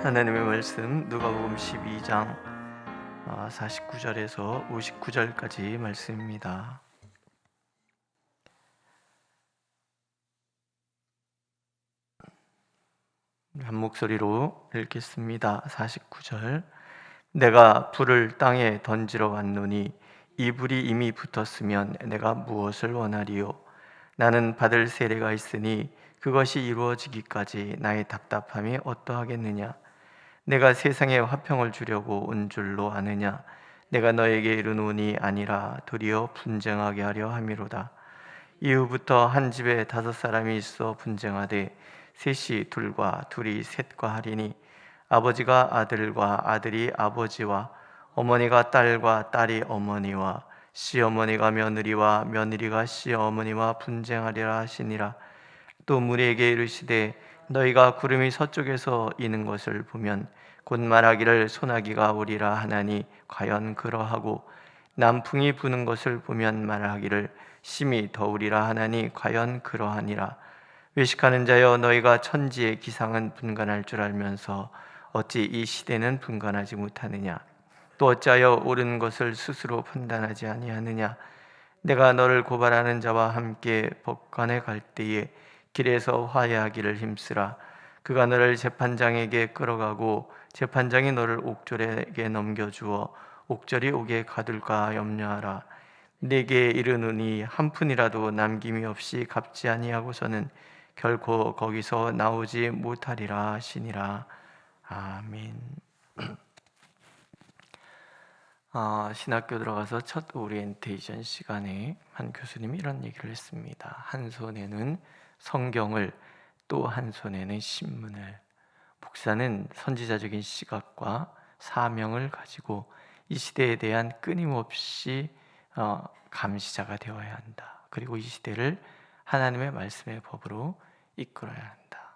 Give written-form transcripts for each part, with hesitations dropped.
하나님의 말씀 누가복음 12장 49절에서 59절까지 말씀입니다. 한 목소리로 읽겠습니다. 49절. 내가 불을 땅에 던지러 왔노니 이 불이 이미 붙었으면 내가 무엇을 원하리요? 나는 받을 세례가 있으니 그것이 이루어지기까지 나의 답답함이 어떠하겠느냐? 내가 세상에 화평을 주려고 온 줄로 아느냐? 내가 너에게 이르노니 아니라 도리어 분쟁하게 하려 함이로다. 이후부터 한 집에 5사람이 있어 분쟁하되 셋이 둘과 둘이 셋과 하리니 아버지가 아들과 아들이 아버지와 어머니가 딸과 딸이 어머니와 시어머니가 며느리와 며느리가 시어머니와 분쟁하리라 하시니라. 또 무리에게 이르시되 너희가 구름이 서쪽에서 이는 것을 보면 곧 말하기를 소나기가 오리라 하나니 과연 그러하고 남풍이 부는 것을 보면 말하기를 심히 더우리라 하나니 과연 그러하니라. 외식하는 자여, 너희가 천지의 기상은 분간할 줄 알면서 어찌 이 시대는 분간하지 못하느냐? 또 어찌하여 옳은 것을 스스로 판단하지 아니하느냐? 내가 너를 고발하는 자와 함께 법관에 갈 때에 길에서 화해하기를 힘쓰라. 그가 너를 재판장에게 끌어가고 재판장이 너를 옥졸에게 넘겨주어 옥졸이 오게 가둘까 염려하라. 네게 이르노니 한 푼이라도 남김이 없이 갚지 아니하고서는 결코 거기서 나오지 못하리라 하시니라. 아멘. 신학교 들어가서 첫 오리엔테이션 시간에 한 교수님이 이런 얘기를 했습니다. 한 손에는 성경을, 또 한 손에는 신문을. 목사는 선지자적인 시각과 사명을 가지고 이 시대에 대한 끊임없이 감시자가 되어야 한다. 그리고 이 시대를 하나님의 말씀의 법으로 이끌어야 한다.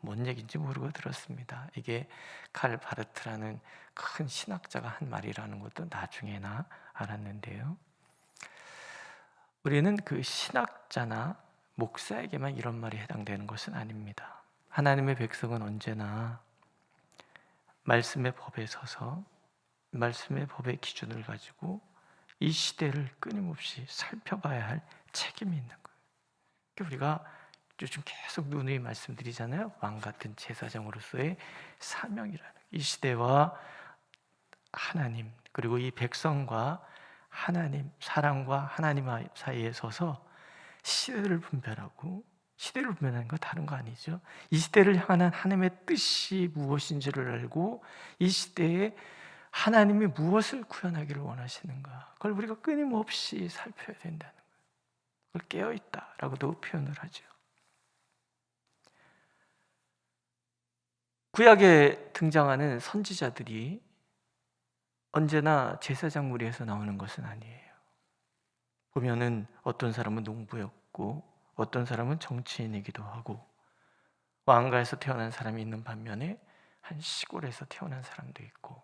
뭔 얘기인지 모르고 들었습니다. 이게 칼 바르트라는 큰 신학자가 한 말이라는 것도 나중에나 알았는데요. 우리는 그 신학자나 목사에게만 이런 말이 해당되는 것은 아닙니다. 하나님의 백성은 언제나 말씀의 법에 서서 말씀의 법의 기준을 가지고 이 시대를 끊임없이 살펴봐야 할 책임이 있는 거예요. 우리가 요즘 계속 누누이 말씀드리잖아요. 왕같은 제사장으로서의 사명이라는, 이 시대와 하나님, 그리고 이 백성과 하나님, 사람과 하나님 사이에 서서 시대를 분별하고, 시대를 분별하는 거 다른 거 아니죠. 이 시대를 향한 하나님의 뜻이 무엇인지를 알고 이 시대에 하나님이 무엇을 구현하기를 원하시는가, 그걸 우리가 끊임없이 살펴야 된다는 거예요. 그걸 깨어있다라고도 표현을 하죠. 구약에 등장하는 선지자들이 언제나 제사장 무리에서 나오는 것은 아니에요. 보면은 어떤 사람은 농부였고 어떤 사람은 정치인이기도 하고 왕가에서 태어난 사람이 있는 반면에 한 시골에서 태어난 사람도 있고,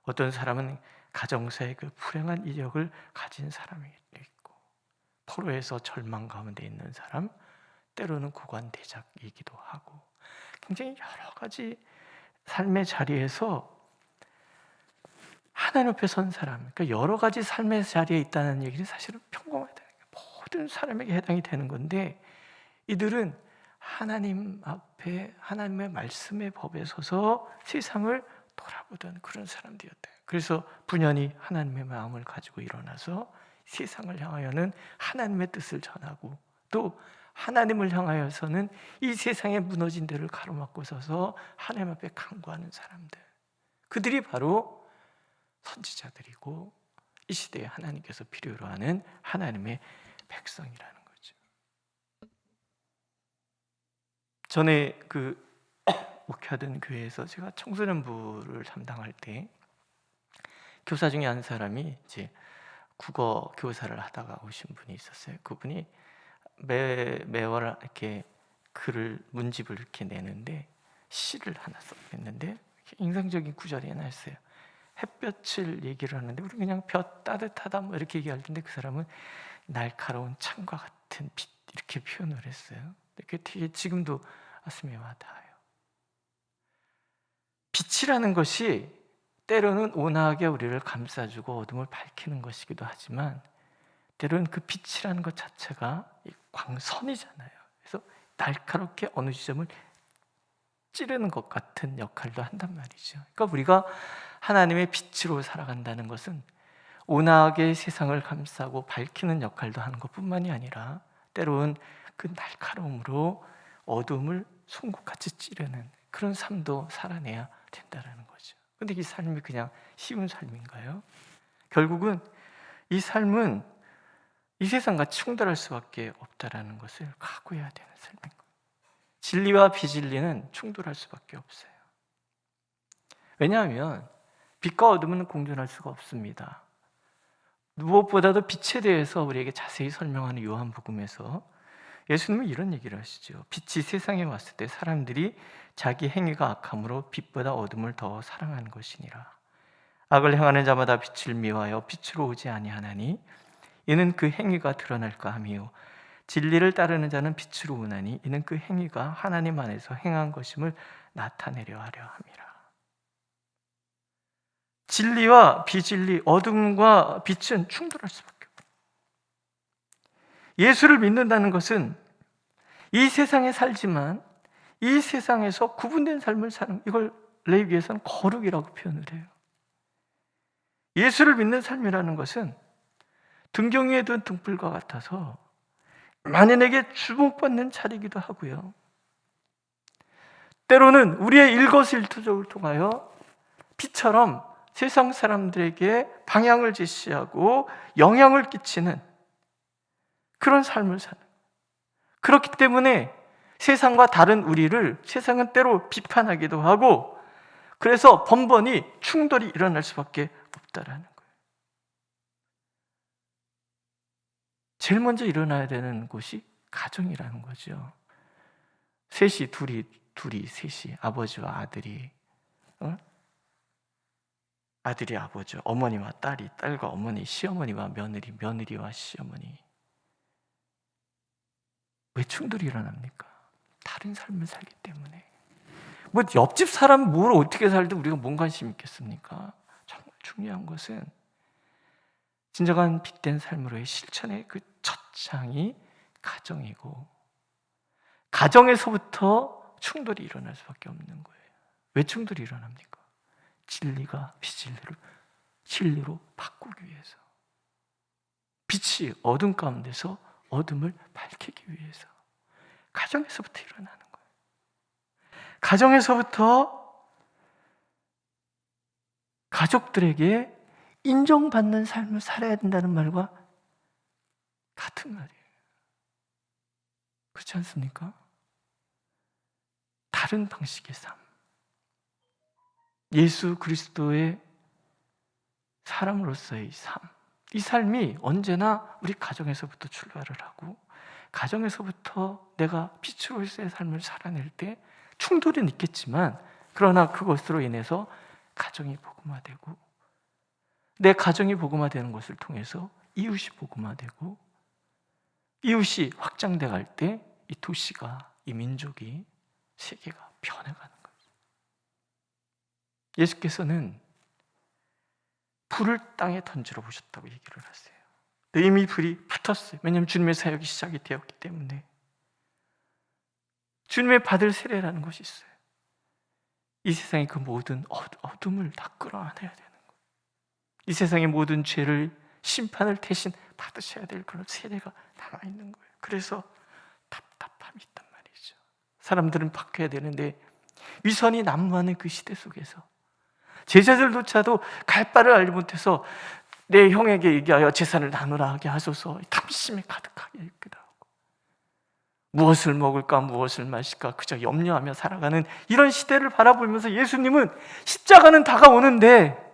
어떤 사람은 가정사의 그 불행한 이력을 가진 사람이 있고, 포로에서 절망 가운데 있는 사람, 때로는 고관대작이기도 하고, 굉장히 여러 가지 삶의 자리에서 하나님 앞에 선 사람, 그러니까 여러 가지 삶의 자리에 있다는 얘기는 사실은 평범하다는 거예요. 모든 사람에게 해당이 되는 건데, 이들은 하나님 앞에 하나님의 말씀의 법에 서서 세상을 돌아보던 그런 사람들이었대요. 그래서 분연히 하나님의 마음을 가지고 일어나서 세상을 향하여는 하나님의 뜻을 전하고, 또 하나님을 향하여서는 이 세상에 무너진 데를 가로막고 서서 하나님 앞에 간구하는 사람들, 그들이 바로 선지자들이고 이 시대에 하나님께서 필요로 하는 하나님의 백성이라는 거죠. 전에 목회하던 교회에서 제가 청소년부를 담당할 때 교사 중에 한 사람이 이제 국어 교사를 하다가 오신 분이 있었어요. 그분이 매월 이렇게 글을, 문집을 이렇게 내는데 시를 하나 썼는데 인상적인 구절이 하나 있어요. 햇볕을 얘기를 하는데 우리 그냥 볕 따뜻하다 뭐 이렇게 얘기할 텐데 그 사람은 날카로운 창과 같은 빛, 이렇게 표현을 했어요. 그게 되게 지금도 가슴에 와닿아요. 빛이라는 것이 때로는 온화하게 우리를 감싸주고 어둠을 밝히는 것이기도 하지만 때로는 그 빛이라는 것 자체가 광선이잖아요. 그래서 날카롭게 어느 지점을 찌르는 것 같은 역할도 한단 말이죠. 그러니까 우리가 하나님의 빛으로 살아간다는 것은 온화하게 세상을 감싸고 밝히는 역할도 하는 것뿐만이 아니라 때로는 그 날카로움으로 어둠을 송곳같이 찌르는 그런 삶도 살아내야 된다는 거죠. 근데 이 삶이 그냥 쉬운 삶인가요? 결국은 이 삶은 이 세상과 충돌할 수밖에 없다라는 것을 각오해야 되는 삶인 거예요. 진리와 비진리는 충돌할 수밖에 없어요. 왜냐하면 빛과 어둠은 공존할 수가 없습니다. 무엇보다도 빛에 대해서 우리에게 자세히 설명하는 요한복음에서 예수님은 이런 얘기를 하시죠. 빛이 세상에 왔을 때 사람들이 자기 행위가 악함으로 빛보다 어둠을 더 사랑하는 것이니라. 악을 행하는 자마다 빛을 미워하여 빛으로 오지 아니하나니 이는 그 행위가 드러날까 함이요 진리를 따르는 자는 빛으로 오나니 이는 그 행위가 하나님 안에서 행한 것임을 나타내려 하려 함이라. 진리와 비진리, 어둠과 빛은 충돌할 수밖에 없어요. 예수를 믿는다는 것은 이 세상에 살지만 이 세상에서 구분된 삶을 사는, 이걸 레위기에서는 거룩이라고 표현을 해요. 예수를 믿는 삶이라는 것은 등경 위에 둔 등불과 같아서 만인에게 주목받는 자리이기도 하고요. 때로는 우리의 일거수일투족을 통하여 빛처럼 세상 사람들에게 방향을 제시하고 영향을 끼치는 그런 삶을 사는, 그렇기 때문에 세상과 다른 우리를 세상은 때로 비판하기도 하고 그래서 번번이 충돌이 일어날 수밖에 없다라는 거예요. 제일 먼저 일어나야 되는 곳이 가정이라는 거죠. 셋이, 둘이, 셋이, 아버지와 아들이, 아들이 아버지, 어머니와 딸이, 딸과 어머니, 시어머니와 며느리, 며느리와 시어머니. 왜 충돌이 일어납니까? 다른 삶을 살기 때문에. 뭐 옆집 사람 뭘 어떻게 살든 우리가 뭔 관심 있겠습니까? 정말 중요한 것은 진정한 빛된 삶으로의 실천의 그 첫 장이 가정이고, 가정에서부터 충돌이 일어날 수밖에 없는 거예요. 왜 충돌이 일어납니까? 진리가 비진리를 진리로 바꾸기 위해서, 빛이 어둠 가운데서 어둠을 밝히기 위해서 가정에서부터 일어나는 거예요. 가정에서부터 가족들에게 인정받는 삶을 살아야 된다는 말과 같은 말이에요. 그렇지 않습니까? 다른 방식의 삶, 예수 그리스도의 사람으로서의 삶, 이 삶이 언제나 우리 가정에서부터 출발을 하고 가정에서부터 내가 빛으로서의 삶을 살아낼 때 충돌은 있겠지만 그러나 그것으로 인해서 가정이 복음화되고 내 가정이 복음화되는 것을 통해서 이웃이 복음화되고 이웃이 확장돼 갈 때 이 도시가, 이 민족이, 세계가 변해가는 거예요. 예수께서는 불을 땅에 던지러 보셨다고 얘기를 하세요. 이미 불이 붙었어요. 왜냐하면 주님의 사역이 시작이 되었기 때문에. 주님의 받을 세례라는 것이 있어요. 이 세상의 그 모든 어둠을 다 끌어안아야 되는 거예요. 이 세상의 모든 죄를, 심판을 대신 받으셔야 될 그런 세례가 남아있는 거예요. 그래서 답답함이 있단 말이죠. 사람들은 바뀌어야 되는데 위선이 난무하는 그 시대 속에서 제자들조차도 갈 바를 알지 못해서 내 형에게 얘기하여 재산을 나누라 하게 하소서, 탐심이 가득하게 있기도 하고 무엇을 먹을까 무엇을 마실까 그저 염려하며 살아가는 이런 시대를 바라보면서 예수님은 십자가는 다가오는데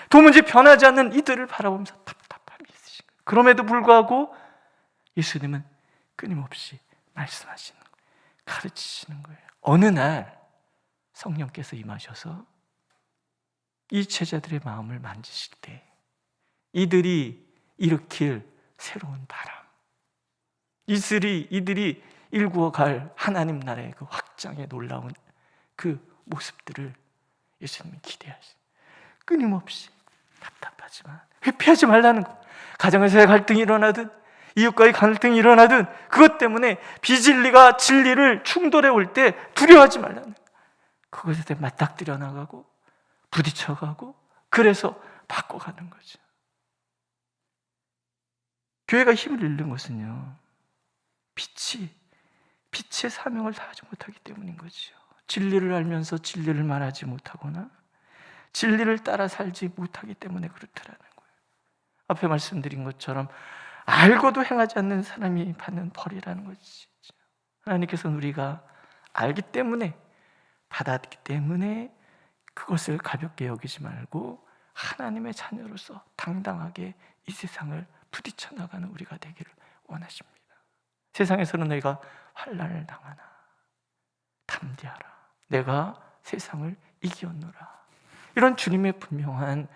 도무지 변하지 않는 이들을 바라보면서 답답함이 있으신 거예요. 그럼에도 불구하고 예수님은 끊임없이 말씀하시는 거예요. 가르치시는 거예요. 어느 날 성령께서 임하셔서 이 제자들의 마음을 만지실 때 이들이 일으킬 새로운 바람, 이들이 일구어 갈 하나님 나라의 그 확장의 놀라운 그 모습들을 예수님이 기대하시 끊임없이 답답하지만 회피하지 말라는 거. 가정에서의 갈등이 일어나든 이웃과의 갈등이 일어나든 그것 때문에 비진리가 진리를 충돌해 올 때 두려워하지 말라는 거. 그것에 대해 맞닥뜨려 나가고 부딪혀가고 그래서 바꿔가는 거죠. 교회가 힘을 잃는 것은요, 빛의 사명을 다하지 못하기 때문인 거죠. 진리를 알면서 진리를 말하지 못하거나 진리를 따라 살지 못하기 때문에 그렇더라는 거예요. 앞에 말씀드린 것처럼 알고도 행하지 않는 사람이 받는 벌이라는 것이죠. 하나님께서는 우리가 알기 때문에, 받았기 때문에 그것을 가볍게 여기지 말고 하나님의 자녀로서 당당하게 이 세상을 부딪혀 나가는 우리가 되기를 원하십니다. 세상에서는 너희가 환난을 당하나 담대하라, 내가 세상을 이기었노라. 이런 주님의 분명한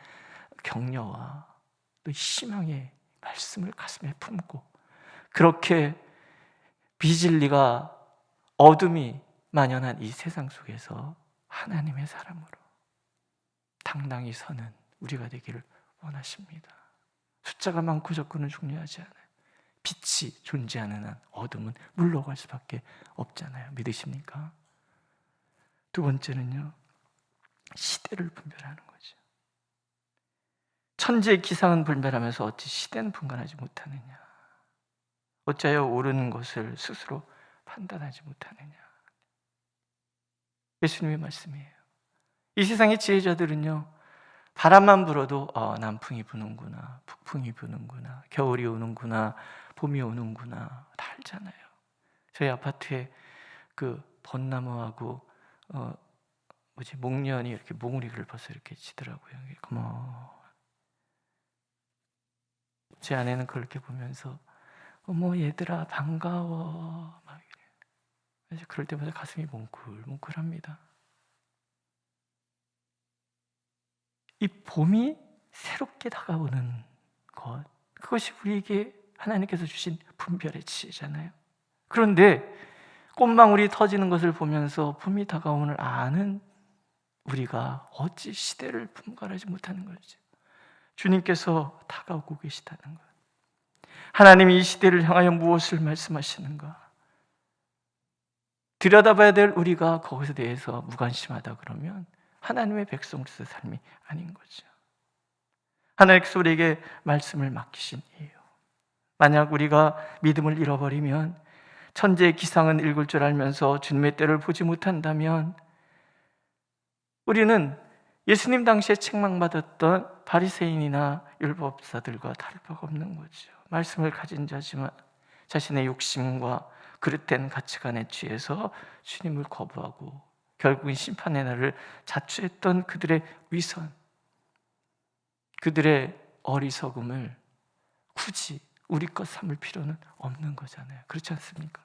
격려와 또 희망의 말씀을 가슴에 품고 그렇게 비진리가 어둠이 만연한 이 세상 속에서 하나님의 사람으로 당당히 서는 우리가 되기를 원하십니다. 숫자가 많고 적고는 중요하지 않아요. 빛이 존재하는 한 어둠은 물러갈 수밖에 없잖아요. 믿으십니까? 두 번째는요, 시대를 분별하는 거죠. 천지의 기상은 분별하면서 어찌 시대는 분간하지 못하느냐? 어찌하여 옳은 것을 스스로 판단하지 못하느냐? 예수님의 말씀이에요. 이 세상의 지혜자들은요, 바람만 불어도 남풍이 부는구나, 북풍이 부는구나, 겨울이 오는구나, 봄이 오는구나 다 알잖아요. 저희 아파트에 그 벚나무하고 목련이 이렇게 몽우리를 벌써 이렇게 치더라고요. 제 아내는 그걸 이렇게 보면서 어머 얘들아 반가워 막 이래요. 그래서 그럴 때마다 가슴이 뭉클뭉클합니다. 이 봄이 새롭게 다가오는 것, 그것이 우리에게 하나님께서 주신 분별의 지혜잖아요. 그런데 꽃망울이 터지는 것을 보면서 봄이 다가오는 아는 우리가 어찌 시대를 분간하지 못하는 거죠. 주님께서 다가오고 계시다는 것, 하나님이 이 시대를 향하여 무엇을 말씀하시는가 들여다봐야 될 우리가 거기서 대해서 무관심하다 그러면 하나님의 백성으로서의 삶이 아닌 거죠. 하나님께서 우리에게 말씀을 맡기신 이유, 만약 우리가 믿음을 잃어버리면, 천지의 기상은 읽을 줄 알면서 주님의 때를 보지 못한다면 우리는 예수님 당시에 책망받았던 바리새인이나 율법사들과 다를 바가 없는 거죠. 말씀을 가진 자지만 자신의 욕심과 그릇된 가치관에 취해서 주님을 거부하고 결국은 심판의 날을 자초했던 그들의 위선, 그들의 어리석음을 굳이 우리 것 삼을 필요는 없는 거잖아요. 그렇지 않습니까?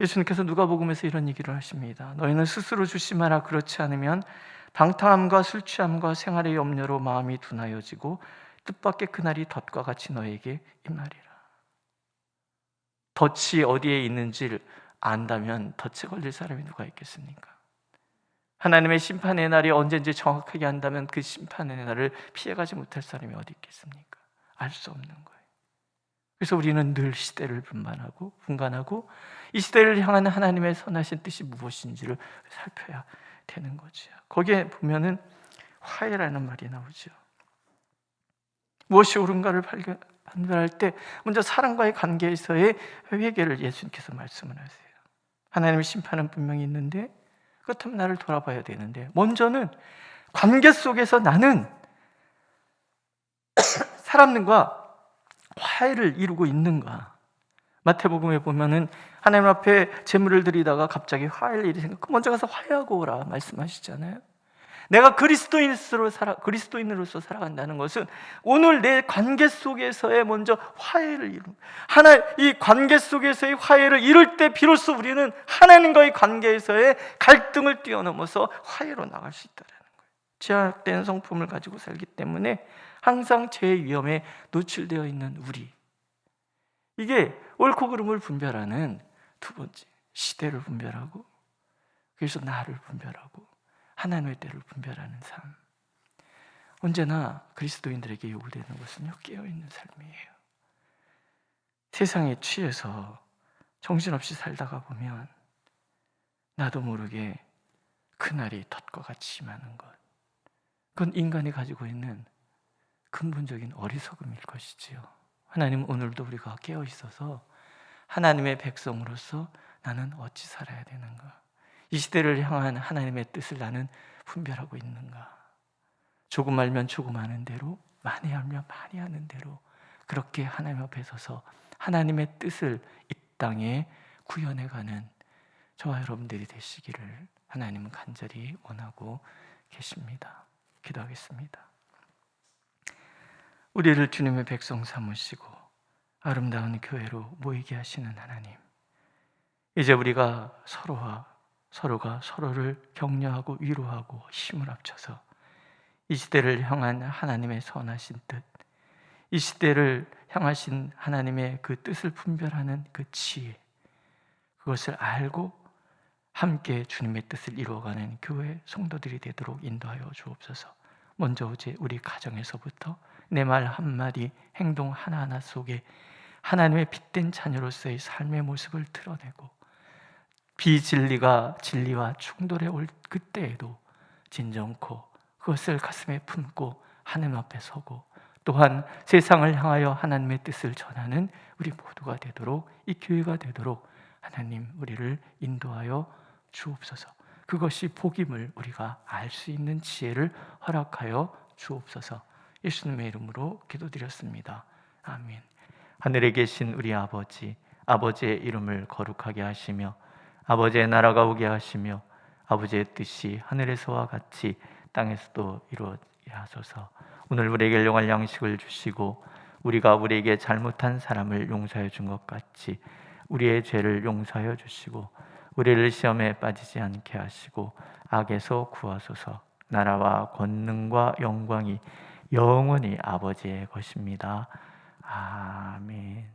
예수님께서 누가복음에서 이런 얘기를 하십니다. 너희는 스스로 조심하라. 그렇지 않으면 방탕함과 술 취함과 생활의 염려로 마음이 둔하여지고 뜻밖의 그날이 덫과 같이 너에게 임하리라. 덫이 어디에 있는지를 안다면 덫에 걸릴 사람이 누가 있겠습니까? 하나님의 심판의 날이 언제인지 정확하게 안다면 그 심판의 날을 피해가지 못할 사람이 어디 있겠습니까? 알 수 없는 거예요. 그래서 우리는 늘 시대를 분간하고 이 시대를 향한 하나님의 선하신 뜻이 무엇인지를 살펴야 되는 거죠. 거기에 보면은 화해라는 말이 나오죠. 무엇이 옳은가를 판별할 때 먼저 사람과의 관계에서의 회개를 예수님께서 말씀을 하세요. 하나님의 심판은 분명히 있는데 그렇다면 나를 돌아봐야 되는데 먼저는 관계 속에서 나는 사람들과 화해를 이루고 있는가. 마태복음에 보면은 하나님 앞에 제물을 드리다가 갑자기 화해할 일이 생겨 먼저 가서 화해하고 오라 말씀하시잖아요. 내가 그리스도인으로서 살아간다는 것은 오늘 내 관계 속에서의 먼저 화해를 이루는, 이 관계 속에서의 화해를 이룰 때 비로소 우리는 하나님과의 관계에서의 갈등을 뛰어넘어서 화해로 나갈 수 있다는 거예요. 제약된 성품을 가지고 살기 때문에 항상 죄의 위험에 노출되어 있는 우리, 이게 옳고 그름을 분별하는 두 번째, 시대를 분별하고 그래서 나를 분별하고 하나님의 때를 분별하는 삶. 언제나 그리스도인들에게 요구되는 것은요, 깨어있는 삶이에요. 세상에 취해서 정신없이 살다가 보면 나도 모르게 그날이 덫과 같이 임하는 것, 그건 인간이 가지고 있는 근본적인 어리석음일 것이지요. 하나님은 오늘도 우리가 깨어 있어서 하나님의 백성으로서 나는 어찌 살아야 되는가, 이 시대를 향한 하나님의 뜻을 나는 분별하고 있는가, 조금 알면 조금 아는 대로, 많이 알면 많이 아는 대로 그렇게 하나님 앞에 서서 하나님의 뜻을 이 땅에 구현해가는 저와 여러분들이 되시기를 하나님은 간절히 원하고 계십니다. 기도하겠습니다. 우리를 주님의 백성 삼으시고 아름다운 교회로 모이게 하시는 하나님, 이제 우리가 서로가 서로를 격려하고 위로하고 힘을 합쳐서 이 시대를 향한 하나님의 선하신 뜻, 이 시대를 향하신 하나님의 그 뜻을 분별하는 그 지혜, 그것을 알고 함께 주님의 뜻을 이루어가는 교회 성도들이 되도록 인도하여 주옵소서. 먼저 어제 우리 가정에서부터 내 말 한마디, 행동 하나하나 속에 하나님의 빛된 자녀로서의 삶의 모습을 드러내고, 비진리가 진리와 충돌해 올 그때에도 진정코 그것을 가슴에 품고 하나님 앞에 서고, 또한 세상을 향하여 하나님의 뜻을 전하는 우리 모두가 되도록, 이 교회가 되도록 하나님 우리를 인도하여 주옵소서. 그것이 복임을 우리가 알 수 있는 지혜를 허락하여 주옵소서. 예수님의 이름으로 기도드렸습니다. 아멘. 하늘에 계신 우리 아버지, 아버지의 이름을 거룩하게 하시며 아버지의 나라가 오게 하시며 아버지의 뜻이 하늘에서와 같이 땅에서도 이루어지게 하소서. 오늘 우리에게 일용할 양식을 주시고 우리가 우리에게 잘못한 사람을 용서해 준 것 같이 우리의 죄를 용서하여 주시고 우리를 시험에 빠지지 않게 하시고 악에서 구하소서. 나라와 권능과 영광이 영원히 아버지의 것입니다. 아멘.